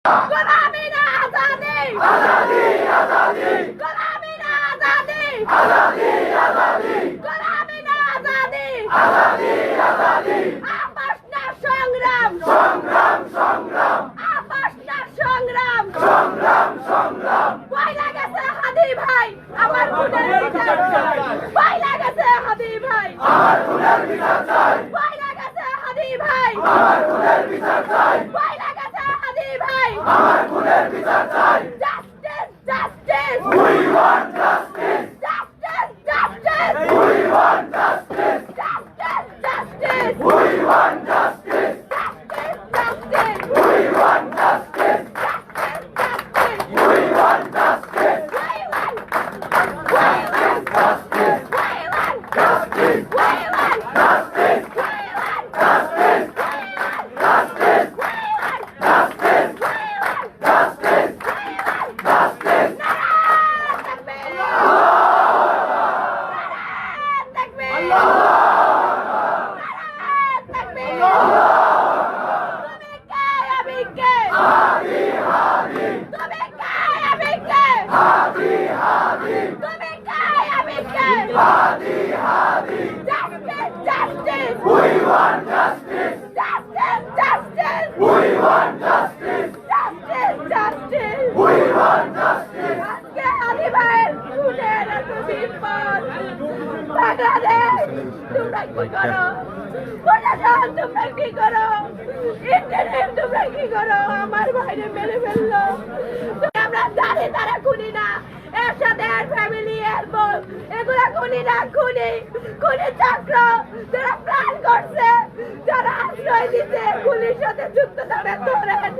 गुलामी ना आजादी आजादी आजादी गुलामी ना आजादी आजादी आजादी गुलामी ना आजादी आजादी आजादी आपस ना संग्राम संग्राम संग्राम आपस ना संग्राम संग्राम संग्राम পয়লা গেছে হাদি ভাই আমার খুনের বিচার চাই পয়লা গেছে হাদি ভাই আমার খুনের বিচার চাই পয়লা গেছে হাদি ভাই আমার খুনের বিচার চাই পয়লা গেছে হাদি ভাই আমার খুনের বিচার চাই justice justice we want justice justice justice we want justice justice justice we want justice justice justice we want justice justice justice we want justice we want justice we want justice we want justice we want justice justice we want justice we want justice we want justice Justice! We want justice! Justice! Justice! We want justice! Justice! Justice! We want justice! আজকে আলী ভাইয়ের খুনের এত বিপদ বাংলাদেশ তোমরা কি করো প্রশাসন তোমরা কি করো ইন্টারনেট তোমরা কি করো আমার ভাইরে মেরে ফেললো আমরা জানি তারা খুনি না এর সাথে আর ফ্যামিলি এর বোন এগুলা খুনি না খুনি খুনি চক্র যারা প্ল্যান করছে যারা আশ্রয় দিতে পুলিশের সাথে যুক্ত থাকবে ধরেন